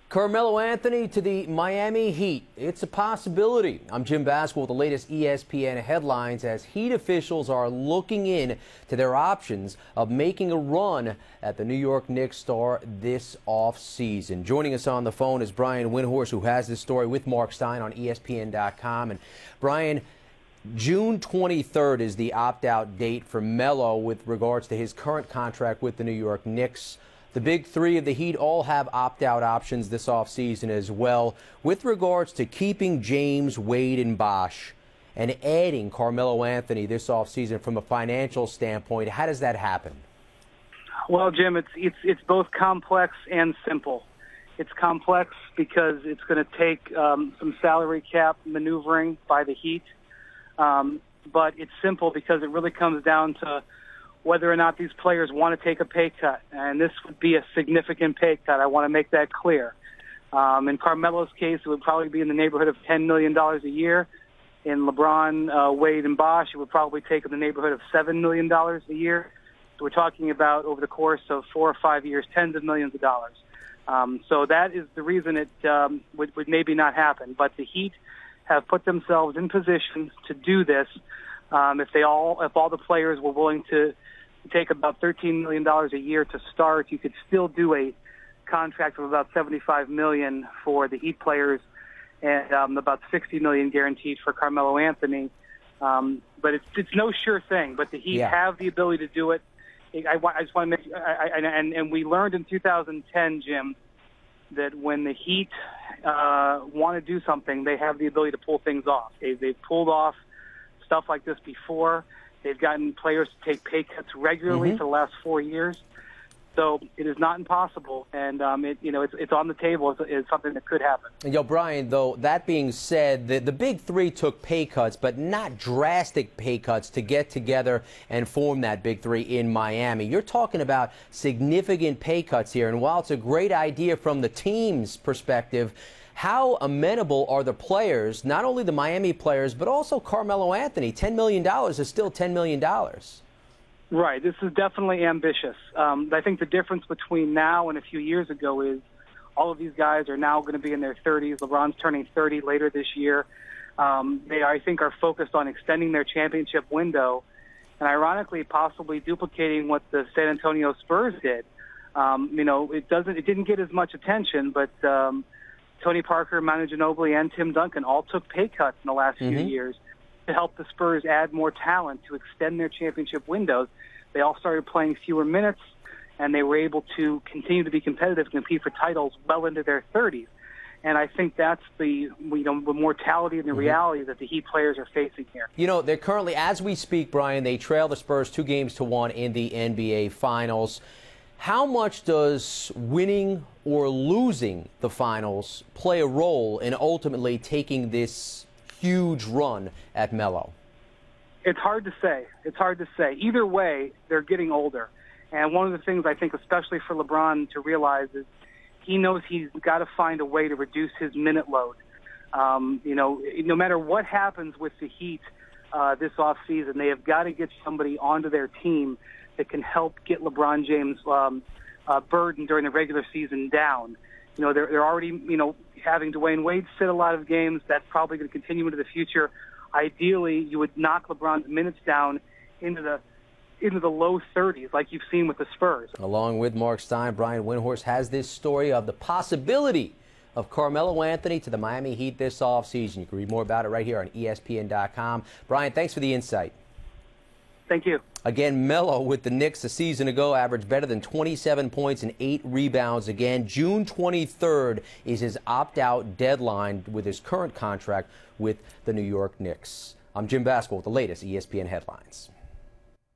Carmelo Anthony to the Miami Heat. It's a possibility. I'm Jim Basketball with the latest ESPN headlines as Heat officials are looking in to their options of making a run at the New York Knicks star this offseason. Joining us on the phone is Brian Windhorst, who has this story with Mark Stein on ESPN.com. And Brian, June 23rd is the opt-out date for Melo with regards to his current contract with the New York Knicks. The big three of the Heat all have opt-out options this offseason as well. With regards to keeping James, Wade, and Bosh and adding Carmelo Anthony this offseason from a financial standpoint, how does that happen? Well, Jim, it's both complex and simple. It's complex because it's going to take some salary cap maneuvering by the Heat. But it's simple because it really comes down to whether or not these players want to take a pay cut. And this would be a significant pay cut. I want to make that clear. In Carmelo's case, it would probably be in the neighborhood of $10 million a year. In LeBron, Wade, and Bosh, it would probably take in the neighborhood of $7 million a year. So we're talking about, over the course of 4 or 5 years, tens of millions of dollars. So that is the reason it would maybe not happen. But the Heat have put themselves in positions to do this. If all the players were willing to take about $13 million a year to start, you could still do a contract of about $75 million for the Heat players and about $60 million guaranteed for Carmelo Anthony. But it's no sure thing. But the Heat have the ability to do it. I just want to make, and we learned in 2010, Jim, that when the Heat want to do something, they have the ability to pull things off. They've pulled off stuff like this before. They've gotten players to take pay cuts regularly for the last 4 years. So it is not impossible, and it's on the table. It's something that could happen. And Brian, though, that being said, the big three took pay cuts, but not drastic pay cuts to get together and form that big three in Miami. You're talking about significant pay cuts here, and while it's a great idea from the team's perspective, how amenable are the players, not only the Miami players, but also Carmelo Anthony? $10 million is still $10 million. Right. This is definitely ambitious. I think the difference between now and a few years ago is all of these guys are now going to be in their 30s. LeBron's turning 30 later this year. They, I think, are focused on extending their championship window and, ironically, possibly duplicating what the San Antonio Spurs did. It didn't get as much attention, but Tony Parker, Manu Ginobili, and Tim Duncan all took pay cuts in the last few years to help the Spurs add more talent to extend their championship windows. They all started playing fewer minutes, and they were able to continue to be competitive, compete for titles well into their 30s. And I think that's the mortality and the reality that the Heat players are facing here. They're currently, as we speak, Brian, they trail the Spurs 2-1 in the NBA Finals. How much does winning or losing the finals play a role in ultimately taking this huge run at Melo? It's hard to say. It's hard to say. Either way, they're getting older. And one of the things I think, especially for LeBron to realize, is he knows he's got to find a way to reduce his minute load. No matter what happens with the Heat this offseason, they have got to get somebody onto their team that can help get LeBron James' burden during the regular season down. They're already, having Dwyane Wade sit a lot of games. That's probably going to continue into the future. Ideally, you would knock LeBron's minutes down into the low 30s, like you've seen with the Spurs. Along with Mark Stein, Brian Windhorst has this story of the possibility of Carmelo Anthony to the Miami Heat this offseason. You can read more about it right here on ESPN.com. Brian, thanks for the insight. Thank you. Again, Melo with the Knicks a season ago averaged better than 27 points and 8 rebounds. Again, June 23rd is his opt-out deadline with his current contract with the New York Knicks. I'm Jim Basketball with the latest ESPN headlines.